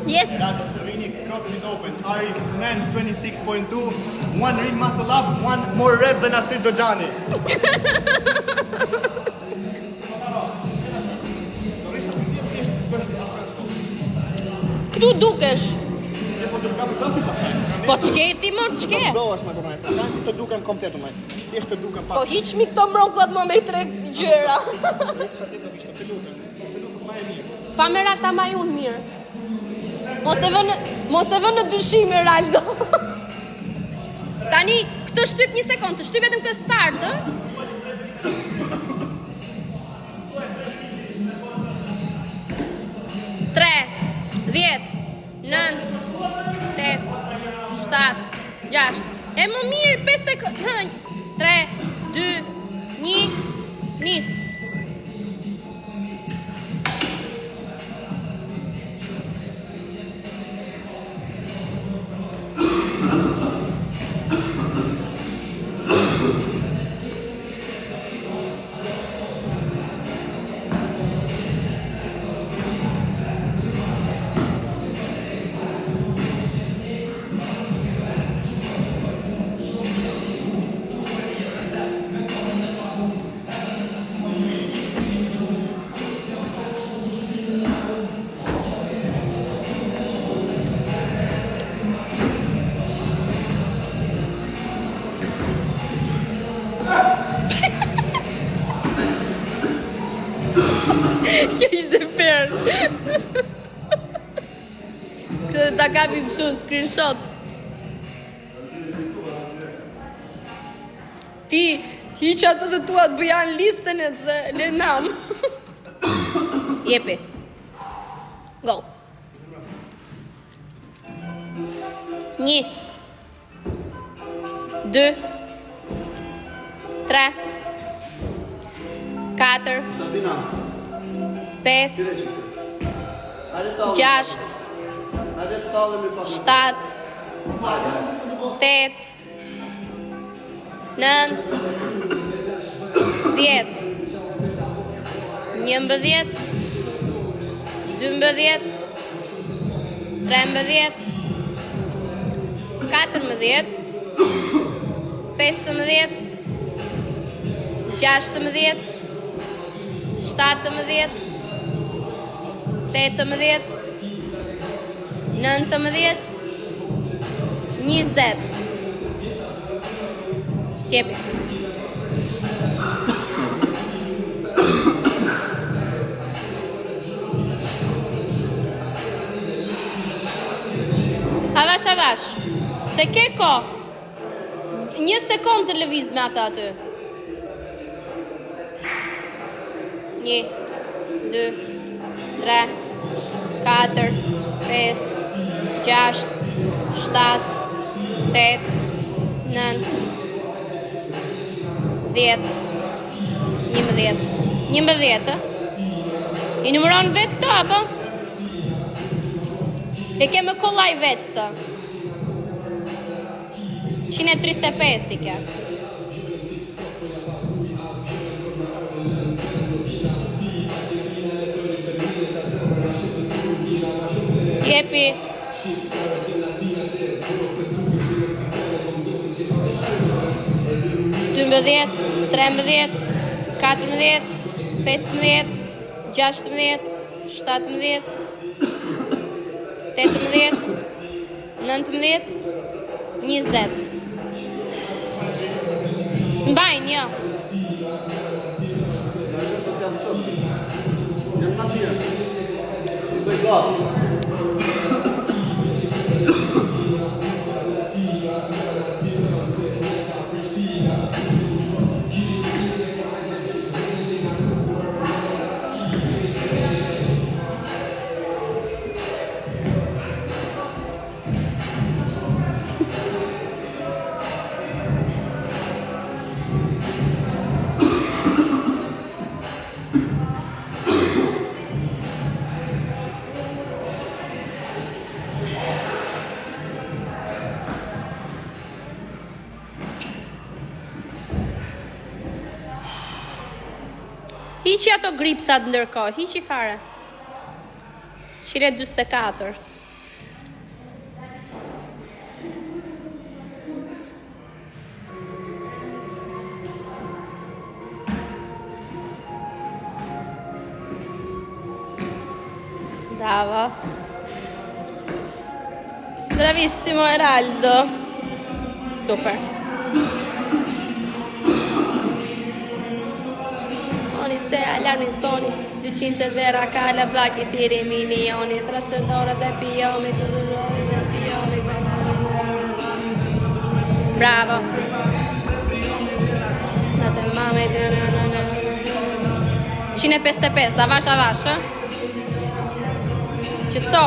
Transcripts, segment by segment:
Yes. Rado Ferrini, CrossFit Open, RX Men 26.2, 1 ring muscle up, 1 more rep than Astrid Dojani. Këtu dukesh. Po të kam zoti pastaj. Po ç'ke ti më ç'ke? Zohesh më përmaj. Kanë të dukem komplet më. Thjesht të dukem Po hiqmi këto mrokullat më me tre gjëra. Pa me rata ma unë mirë. Mos e vën në dyshim Raldo. Tani, këtë shtyp një sekundë, të shtyp vetëm këtë start, ë? Tre, 10, 9, 8, 7, 6. E më mirë 5 sekundë. 3, 2, 1, nis. Kjo ishte perë. Këtë ta kapim kështu në screenshot. Ti, hiq ato të tua të bëjan listën e të lenam. Jepi. Go. 1 2 3 4 5 6 7 8 9 10 11 12 13 14 15 16 17 18 19 20. Jepi. Avash. Se ke ko? 1 sekundë të lëviz me ata aty. 1 2 3 4 5 6 7 8 9 10 11. I numëron vetë këto, apo? E ke me kollaj vetë këto. 135 i ke. Jepi. 12, 13, 14, 15, 16, 17, 18, 19, 20. S'mbajnë, jo. Hiqi ato gripsat ndërkohë, hiqi fare. 144. Bravo. Bravissimo Eraldo. Super. Oni se alarmi sponi. 200 vera kala vlaki thiri minioni. Trasëndore dhe piomi të dhuroni dhe piomi. Bravo. Në të mame të 155, avash. Qëtëso.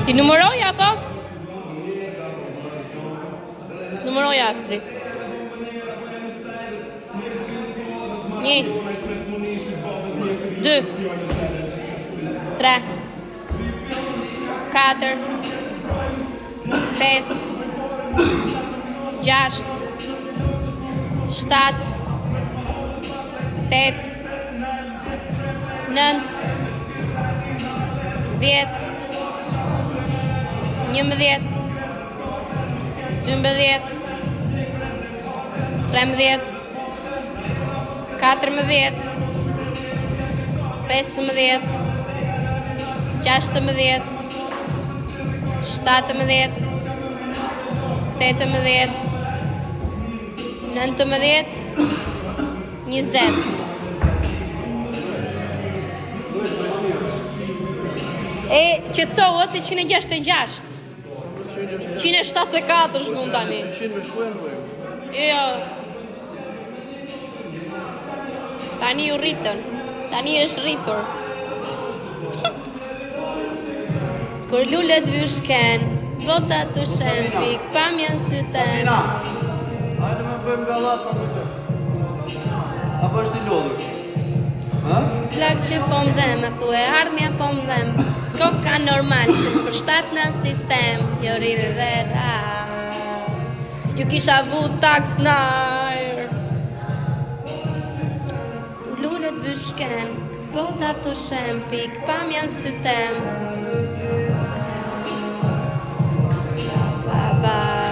Ti numëroj apo? Numëroj Astrid. 1 2 3 4 5 6 7 8 9 10 11 12 13 14 15 16 17 18 19 20 E qëtëso ose 166 174 shmund tani 100 me shkuen Jo Tani u rritën Tani është rritur Kur lullet vyshken Vota të shempik Pamjen së ten Hajde me bëjmë gallat pa mëtë. Apo është i lodhur? Ha? Plak që po më dhem, e thue, ardhmja po më dhem S'ko ka normal, që për shtat në sistem Jo rridhe dhe ra Ju kisha vu taks najr Lullet vyshken Vota të shempik Pamjen së tem Bye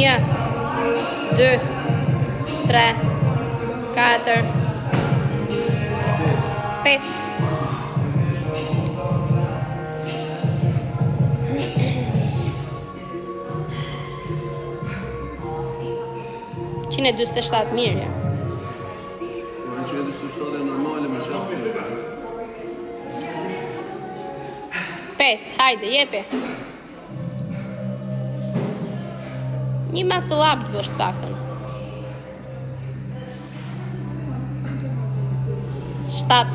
1 2 3 4 5 127 mirë. Në që edhe shtore normale me shafë. 5, hajde, jepe. Një muscle up të bësh taktën. 7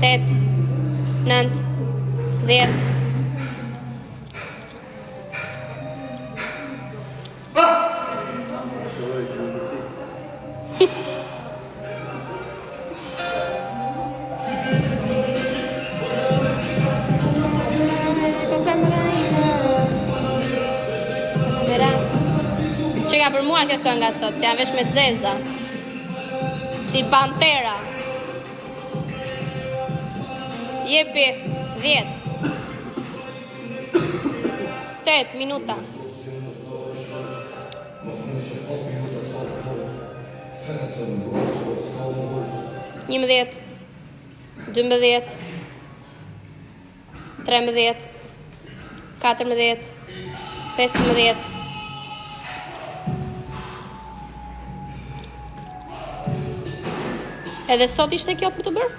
8 9 10 Që ka për mua kjo kënga sot, si janë vesh me zeza Si Pantera Jepi 10 8 minuta 11 12 13 14 15 Edhe sot ishte kjo për të bërë?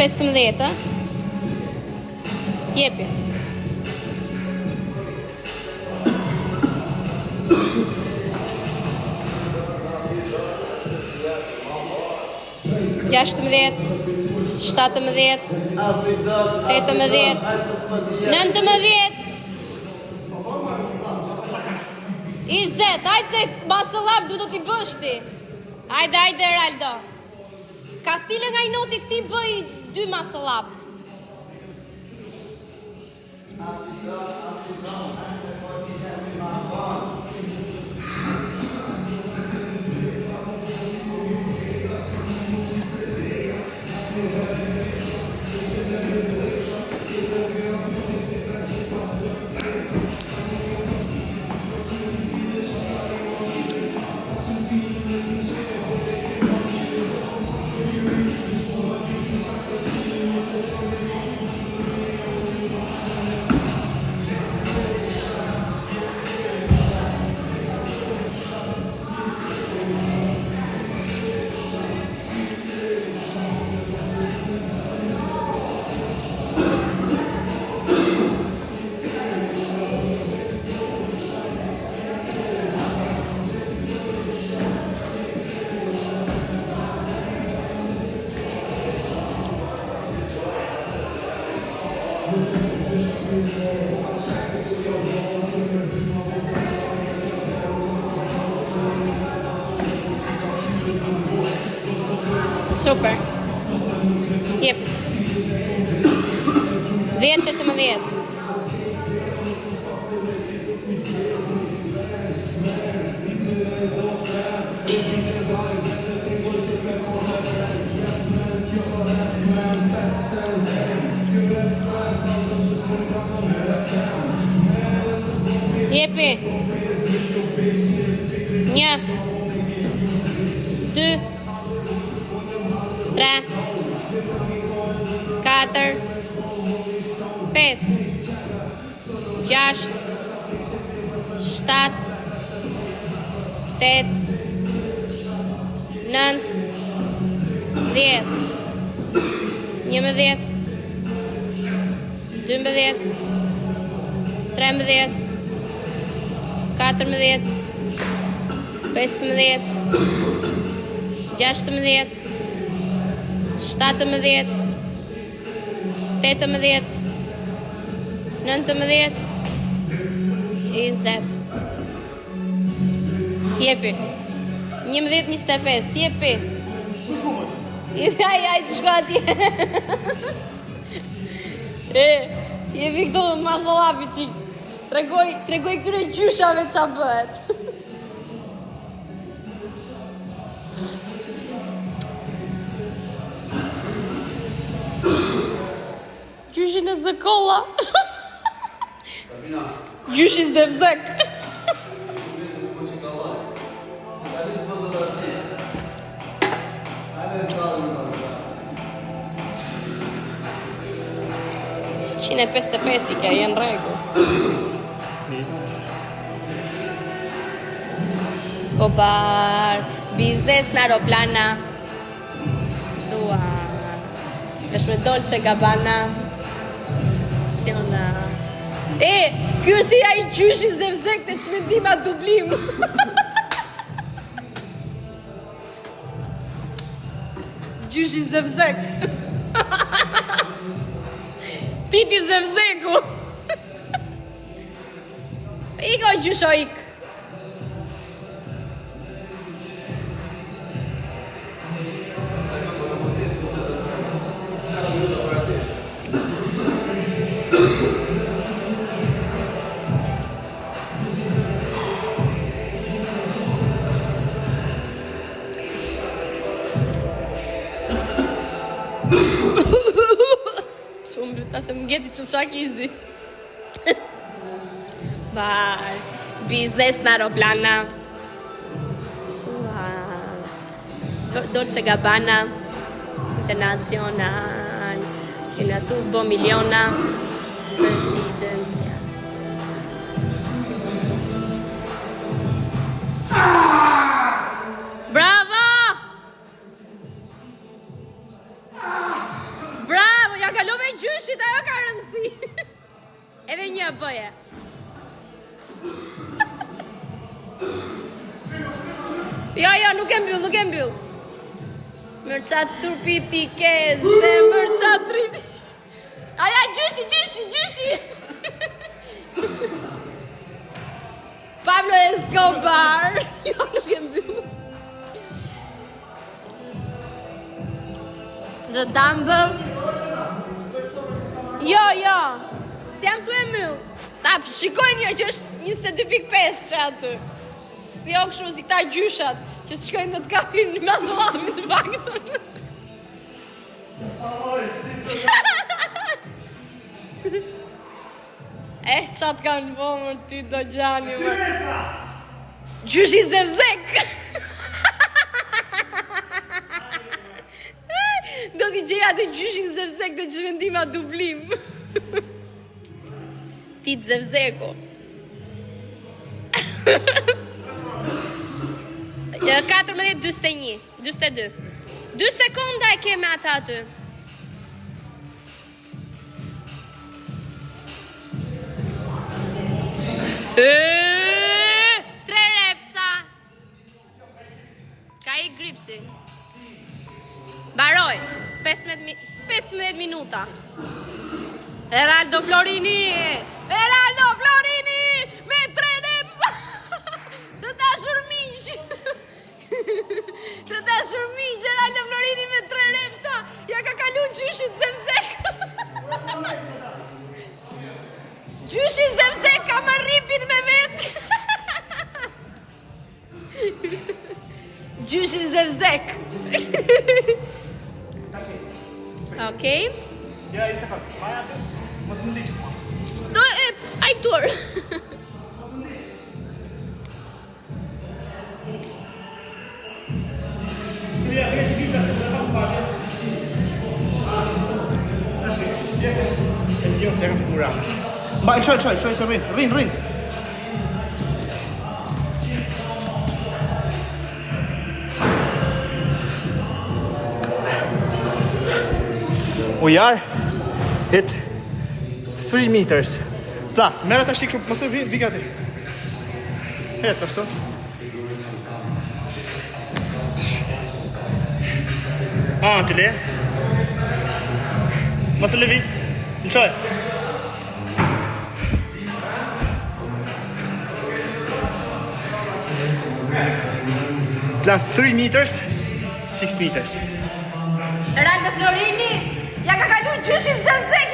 Pesëmdhjetë Jepi Gjashtëmdhjetë 17 18 19 20, hajde se muscle up du do t'i bësh ti. Hajde, Eraldo. Ka stile nga i noti këti bëj 2 muscle up. Super. Jep. 10-18. Jepi. 1 2 3 4 5 6 7 8 9 10 11 12 13 14 15 16 17 18 19 20 Jepi 11-25 Jepi Jepi aj të shko atje Jepi këto mazolapi qik Tregoj këtyre gjyshave qa bëhet Gjyshin e zëkolla Gjyshi zevzek Qine 55 i ka jenë regu Skobar Biznes në aeroplana Dua Vesh me Dolce Gabbana Kjo si a I gjyshi zevzek të çmendima dublim Gjyshi zevzek Titi zevzeku Iko gjysho ik Shumë bryta se më gjeti quqak izi Bar Biznes në aeroplana Dolce Gabbana Internacional In atu bo miliona Presidencia Bravo Bravo, ja kalove gjyshit, ajo ka rëndësi Edhe një bëje Jo, nuk e mbyll Mërçat turpiti keze, mërçat triti Aja, gjyshi Pablo Escobar Jo, nuk e mbyll The Dumble Jo S'jam tu e myll Ta shikoj një që është 22.5 që aty Si jo kështu si këta gjyshat Që s'shkojnë në të kapin në mazolami të faktën Qatë kanë vëmër ti do gjani Gjyshi zevzek Do t'i gjeja të gjyshin zevzek të çmendima dublim Ti të zevzeko 14-21 22 2 sekonda e keme ata aty Tre repsa Ka I gripsi Baroj 15 minuta Eraldo Florini me 3 repsa. Të dashur miq. Të dashur miq, Eraldo Florini me 3 repsa. Ja ka kaluar gjyshit Zemzek. Gjyshi Zemzek ka marrë ripin me vet. Gjyshi Zemzek. Okej. Ja, i sekund. Maja aty. Mos më ndiq. Ai tur. Io sei anche curato. Ma c'hai se rin. We are at 3 meters. Plus, merë të shikru, mësë vi gati. Hec, ashtu. Të le. Mësë lëviz. Në qoj. Plus 3 meters, 6 meters. Eraldo Florini, ja ka kaluar gjyshin Zemzek,